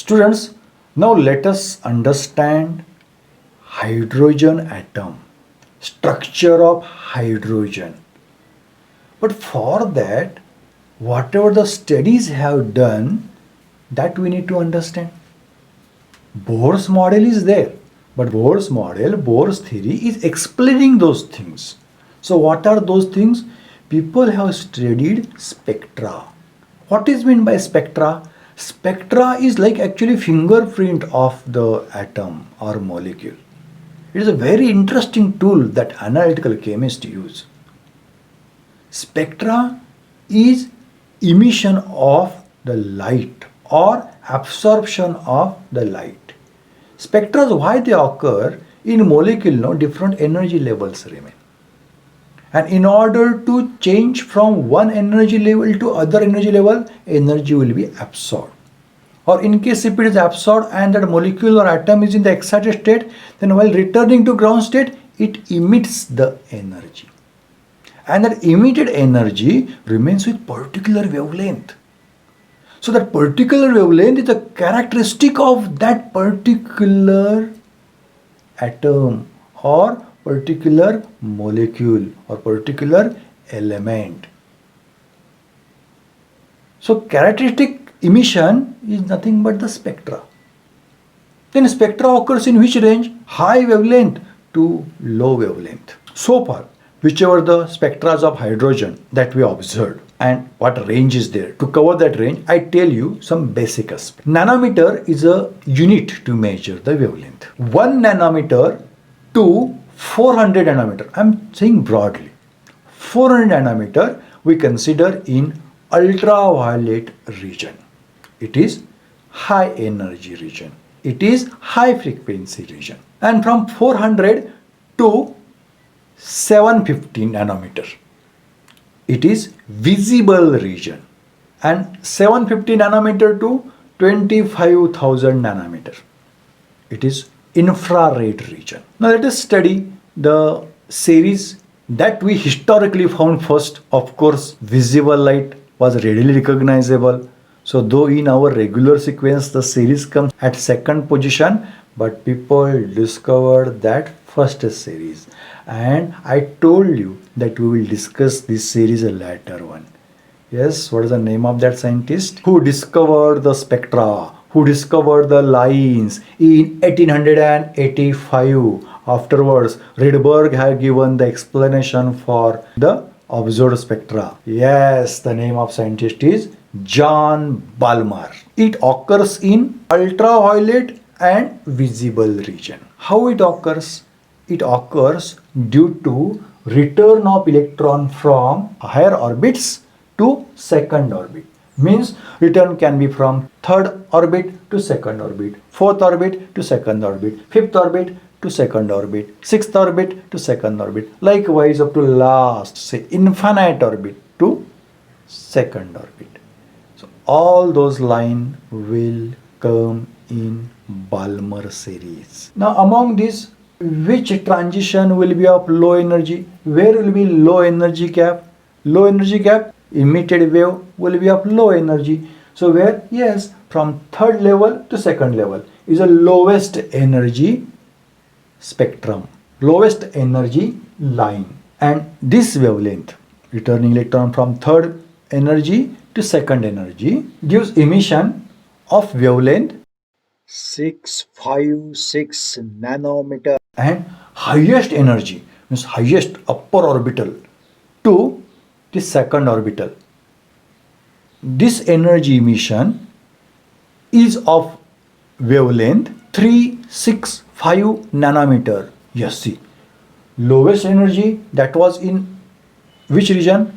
Students, now let us understand hydrogen atom, structure of hydrogen. But for that, whatever the studies have done, that we need to understand. Bohr's model is there, but Bohr's model, Bohr's theory is explaining those things. So what are those things? People have studied spectra. What is meant by spectra? Spectra is like actually fingerprint of the atom or molecule. It is a very interesting tool that analytical chemists use. Spectra is emission of the light or absorption of the light. Spectra, why they occur in molecule, no different energy levels remain. And in order to change from one energy level to other energy level, energy will be absorbed. Or in case if it is absorbed and that molecule or atom is in the excited state, then while returning to ground state, it emits the energy. And that emitted energy remains with particular wavelength. So that particular wavelength is a characteristic of that particular atom or particular molecule or particular element. So characteristic emission is nothing but the spectra. Then spectra occurs in which range? High wavelength to low wavelength. So far, whichever the spectra of hydrogen that we observed and what range is there. To cover that range, I tell you some basic aspects. Nanometer is a unit to measure the wavelength. 1 nanometer to 400 nanometer. I'm saying broadly. 400 nanometer we consider in ultraviolet region. It is high energy region. It is high frequency region. And from 400 to 750 nanometer, it is visible region. And 750 nanometer to 25,000 nanometer, it is infrared region. Now let us study the series that we historically found first. Of course, visible light was readily recognizable. So though in our regular sequence the series comes at second position, but people discovered that first series. And I told you that we will discuss this series a later one. Yes, what is the name of that scientist who discovered the spectra, who discovered the lines in 1885. Afterwards, Rydberg had given the explanation for the observed spectra. Yes, the name of scientist is John Balmer. It occurs in ultraviolet and visible region. How it occurs? It occurs due to return of electron from higher orbits to second orbit. Means return can be from third orbit to second orbit, fourth orbit to second orbit, fifth orbit to second orbit, sixth orbit to second orbit, likewise up to last, say infinite orbit to second orbit. So all those lines will come in Balmer series. Now among these, which transition will be of low energy? Where will be low energy gap? Low energy gap, emitted wave will be of low energy. So where? Yes, from third level to second level is a lowest energy spectrum, lowest energy line. And this wavelength, returning electron from third energy to second energy, gives emission of wavelength 656 nanometer. And highest energy means highest upper orbital to the second orbital. This energy emission is of wavelength 365 nanometer. Yes, see, lowest energy that was in which region?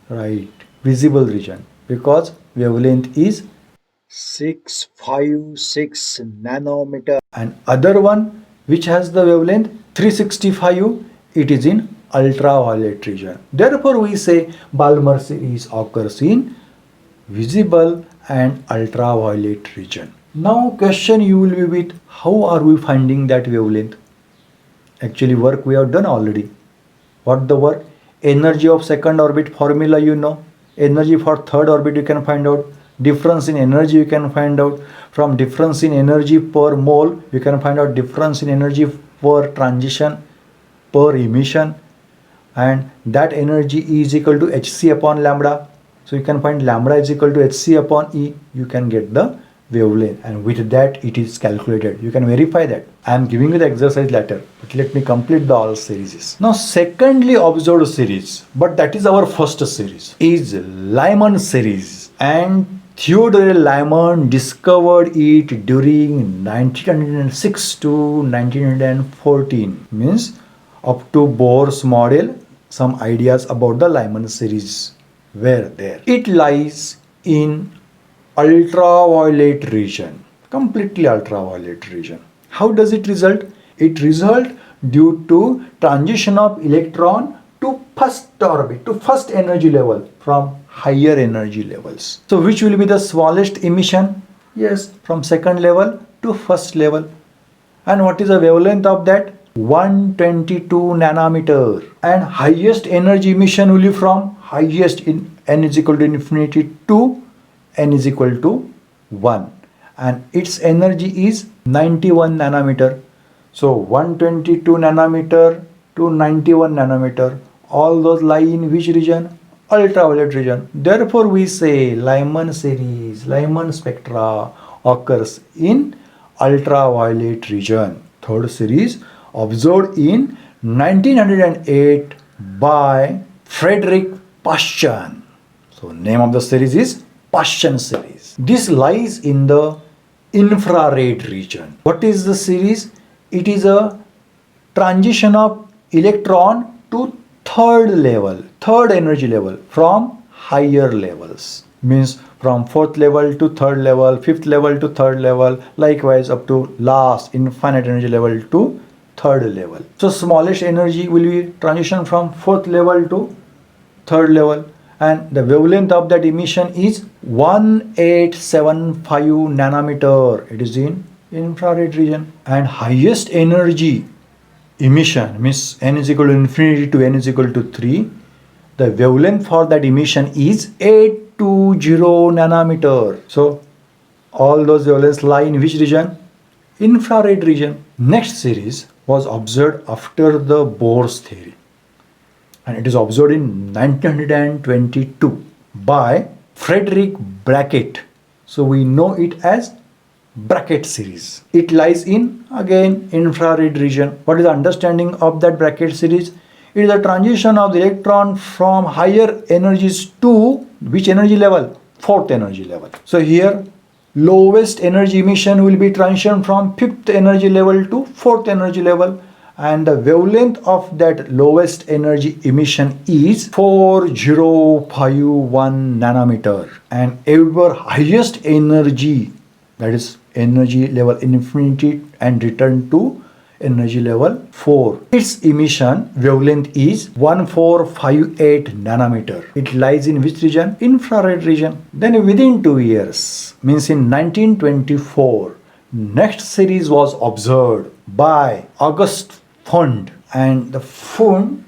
Right, visible region, because wavelength is 656 nanometer. And other one which has the wavelength 365, it is in ultraviolet region. Therefore we say Balmer series occurs in visible and ultraviolet region. Now question you will be with, how are we finding that wavelength? Actually work we have done already. What the work? Energy of second orbit formula you know. Energy for third orbit you can find out. difference in energy you can find out. From difference in energy per mole, you can find out difference in energy per transition, per emission, and that energy is equal to hc upon lambda. So you can find lambda is equal to hc upon E. You can get the wavelength, and with that it is calculated. You can verify that. I am giving you the exercise later, but let me complete the all series. Now secondly observed series, but that is our first series, is Lyman series, and Theodore Lyman discovered it during 1906 to 1914. Means up to Bohr's model, some ideas about the Lyman series were there. It lies in ultraviolet region, completely ultraviolet region. How does it result? It result due to transition of electron to first orbit, to first energy level from higher energy levels. So which will be the smallest emission? Yes, from second level to first level. And what is the wavelength of that? 122 nanometer. And highest energy emission will be from highest in n is equal to infinity to n is equal to 1, and its energy is 91 nanometer. So 122 nanometer to 91 nanometer, all those lie in which region? Ultraviolet region. Therefore we say Lyman series, Lyman spectra occurs in ultraviolet region. Third series observed in 1908 by Frederick Paschen. So name of the series is Paschen series. This lies in the infrared region. What is the series? It is a transition of electron to third level, third energy level from higher levels. Means from fourth level to third level, fifth level to third level, likewise up to last infinite energy level to third level. So smallest energy will be transition from fourth level to third level, and the wavelength of that emission is 1875 nanometer. It is in infrared region. And highest energy emission means n is equal to infinity to n is equal to 3. The wavelength for that emission is 820 nanometer. So all those wavelengths lie in which region? Infrared region. Next series was observed after the Bohr's theory, and it is observed in 1922 by Frederick Brackett. So we know it as Brackett series. It lies in, again, infrared region. What is the understanding of that Brackett series? It is a transition of the electron from higher energies to which energy level? Fourth energy level. So here lowest energy emission will be transition from fifth energy level to fourth energy level, and the wavelength of that lowest energy emission is 4051 nanometer. And ever highest energy, that is energy level infinity and return to energy level 4, its emission wavelength is 1458 nanometer. It lies in which region? Infrared region. Then within 2 years, means in 1924, next series was observed by August Pfund, and the Pfund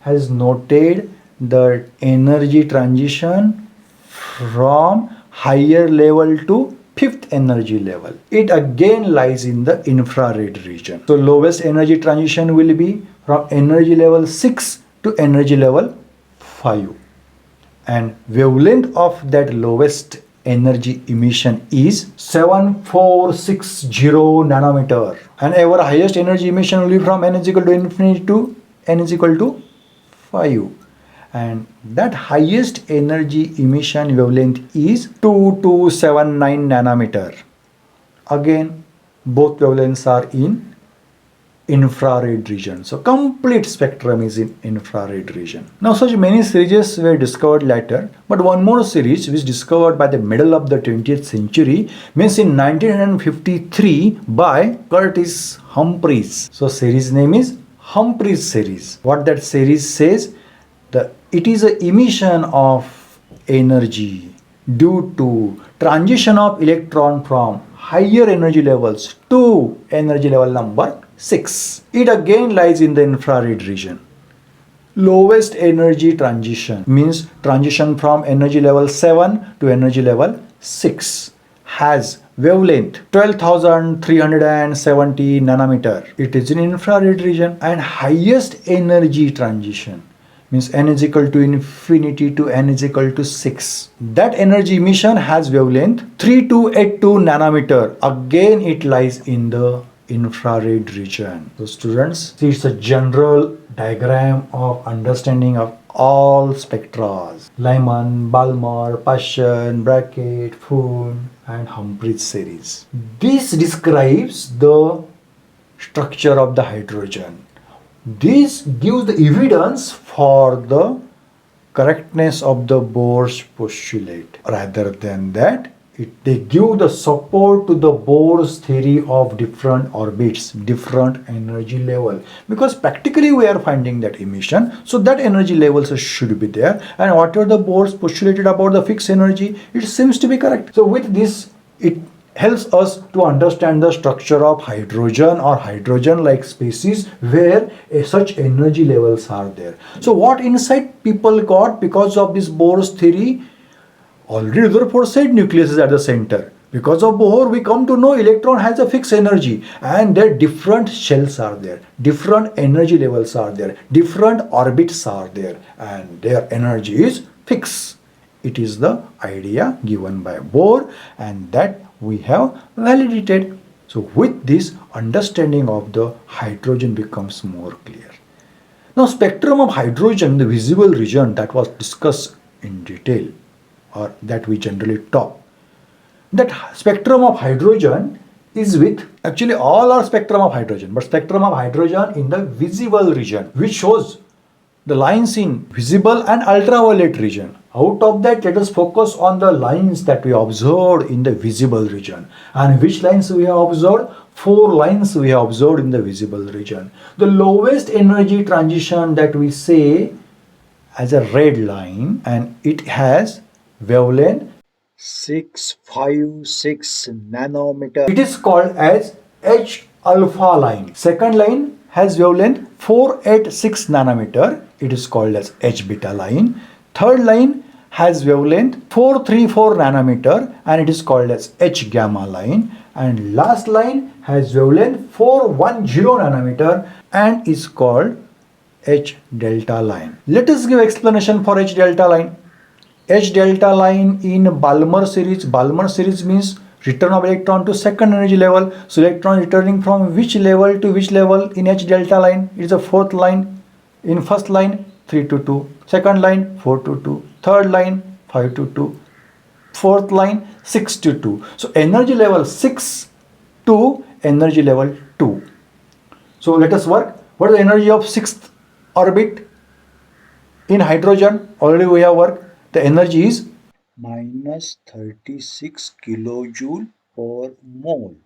has noted the energy transition from higher level to fifth energy level. It again lies in the infrared region. So lowest energy transition will be from energy level 6 to energy level 5, and wavelength of that lowest energy emission is 7460 nanometer, and our highest energy emission will be from n is equal to infinity to n is equal to 5, and that highest energy emission wavelength is 2279 nanometer. Again, both wavelengths are in infrared region. So complete spectrum is in infrared region. Now such many series were discovered later, but one more series which discovered by the middle of the 20th century, means in 1953 by Curtis Humphreys. So series name is Humphreys series. What that series says? It is an emission of energy due to transition of electron from higher energy levels to energy level number 6. It again lies in the infrared region. Lowest energy transition means transition from energy level 7 to energy level 6 has wavelength 12,370 nanometer. It is in infrared region, and highest energy transition means n is equal to infinity to n is equal to 6. That energy emission has wavelength 3282 nanometer. Again, it lies in the infrared region. So students, see, it's a general diagram of understanding of all spectra. Lyman, Balmer, paschen, brackett, pfund and Humphrey series. This describes the structure of the hydrogen. This gives the evidence for the correctness of the Bohr's postulate. Rather than that, they give the support to the Bohr's theory of different orbits, different energy level. Because practically we are finding that emission, so that energy levels should be there. And whatever the Bohr's postulated about the fixed energy, it seems to be correct. So with this, it helps us to understand the structure of hydrogen or hydrogen-like species where such energy levels are there. So what insight people got because of this Bohr's theory? Already Rutherford said nucleus is at the center. Because of Bohr, we come to know electron has a fixed energy and their different shells are there, different energy levels are there, different orbits are there, and their energy is fixed. It is the idea given by Bohr, and that we have validated. So with this, understanding of the hydrogen becomes more clear. Now, spectrum of hydrogen, the visible region that was discussed in detail, or that we generally talk, that spectrum of hydrogen is with, actually all are spectrum of hydrogen, but spectrum of hydrogen in the visible region, which shows the lines in visible and ultraviolet region. Out of that, let us focus on the lines that we observed in the visible region. And which lines we have observed? 4 lines we have observed in the visible region. The lowest energy transition that we say as a red line, and it has wavelength 656 nanometer. It is called as H alpha line. Second line has wavelength 486 nanometer. It is called as H beta line. Third line has wavelength 434 nanometer and it is called as H gamma line. And last line has wavelength 410 nanometer and is called H delta line. Let us give explanation for H delta line. H delta line in Balmer series means return of electron to second energy level. So electron returning from which level to which level in H delta line? It is a fourth line. In first line 3 to 2, second line 4 to 2, third line 5 to 2, fourth line 6 to 2. So energy level 6 to energy level 2. So let us work. What is the energy of sixth orbit in hydrogen? Already we have worked. The energy is minus 36 kilojoule per mole.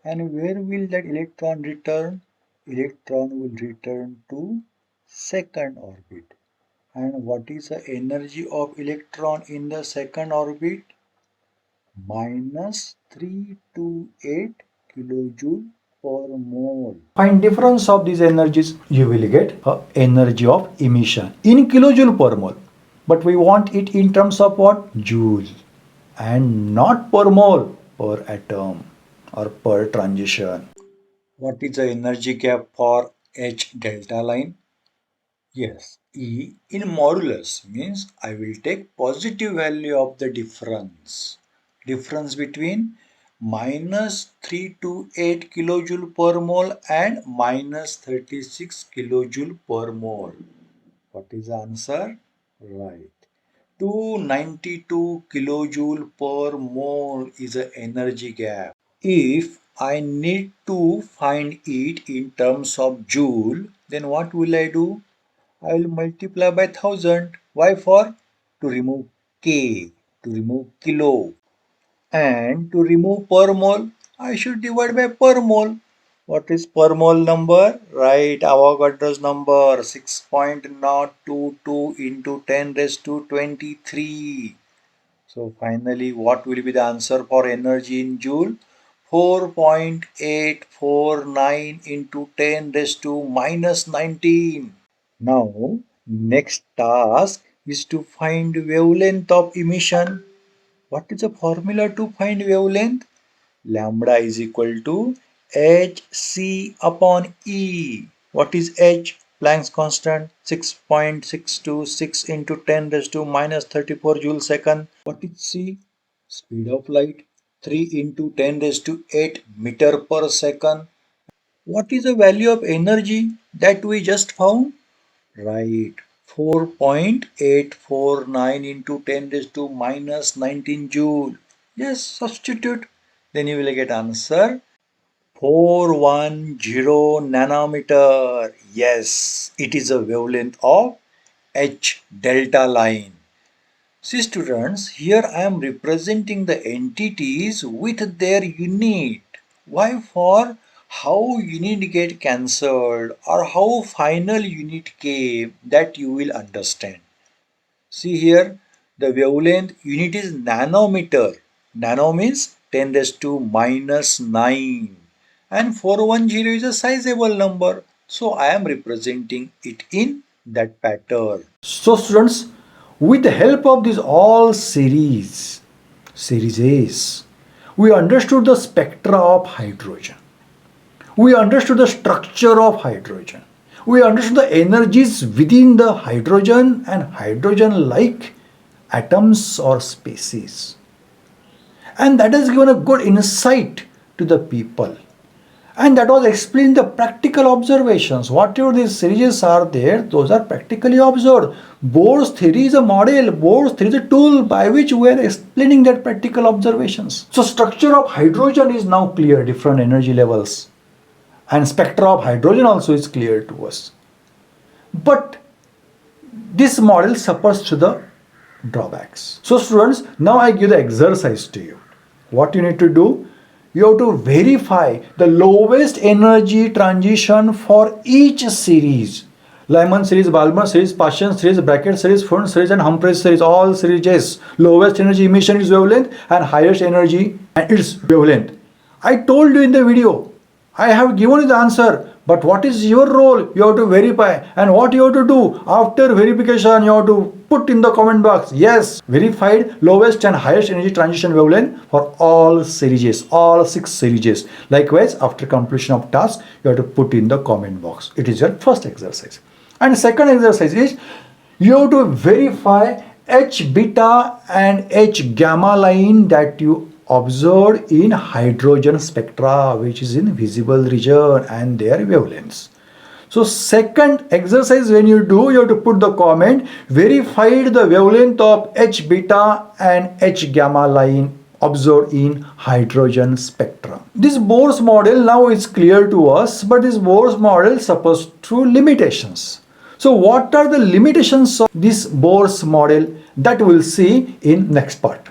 And where will that electron return? Electron will return to second orbit. And what is the energy of electron in the second orbit? Minus 328 kilojoule per mole. Find difference of these energies. You will get a energy of emission in kilojoule per mole. But we want it in terms of what? Joule. And not per mole, per atom or per transition. What is the energy gap for H delta line? Yes, E in modulus means I will take positive value of the difference. Difference between minus 328 kilojoule per mole and minus 36 kilojoule per mole. What is the answer? Right. 292 kilojoule per mole is the energy gap. If I need to find it in terms of joule, then what will I do? I will multiply by 1000. Why for? To remove K, to remove kilo. And to remove per mole, I should divide by per mole. What is per mole number? Right, Avogadro's number 6.022 into 10 raised to 23. So finally, what will be the answer for energy in joule? 4.849 into 10 raised to minus 19. Now, next task is to find wavelength of emission. What is the formula to find wavelength? Lambda is equal to hc upon E. What is h? Planck's constant, 6.626 into 10 raised to minus 34 joule second. What is c? Speed of light, 3 into 10 raised to 8 meter per second. What is the value of energy that we just found? Right, 4.849 into 10 raised to minus 19 joule. Yes, substitute. Then you will get answer 410 nanometer. Yes, it is a wavelength of H delta line. See students, here I am representing the entities with their unit. Why? For how unit get cancelled or how final unit came, that you will understand. See here, the wavelength unit is nanometer. Nano means 10 raised to minus 9. And 410 is a sizable number. So I am representing it in that pattern. So students, with the help of this all series A's, we understood the spectra of hydrogen. We understood the structure of hydrogen. We understood the energies within the hydrogen and hydrogen-like atoms or species. And that has given a good insight to the people. And that was explained the practical observations. Whatever these series are there, those are practically observed. Bohr's theory is a model. Bohr's theory is a tool by which we are explaining that practical observations. So structure of hydrogen is now clear, different energy levels. And spectra of hydrogen also is clear to us. But this model suffers to the drawbacks. So students, now I give the exercise to you. What you need to do? You have to verify the lowest energy transition for each series. Lyman series, Balmer series, paschen series, brackett series, pfund series and humphrey series, all series. Lowest energy emission is wavelength and highest energy and its wavelength. I told you in the video. I have given you the answer, but what is your role? You have to verify, and what you have to do after verification, you have to put in the comment box, yes, verified lowest and highest energy transition wavelength for all series, all 6 series. Likewise, after completion of task, you have to put in the comment box. It is your first exercise. And second exercise is, you have to verify H beta and H gamma line that you observed in hydrogen spectra, which is in visible region, and their wavelengths. So second exercise, when you do, you have to put the comment, verified the wavelength of H beta and H gamma line observed in hydrogen spectra. This Bohr's model now is clear to us, but this Bohr's model suffers through limitations. So what are the limitations of this Bohr's model? That we'll see in next part.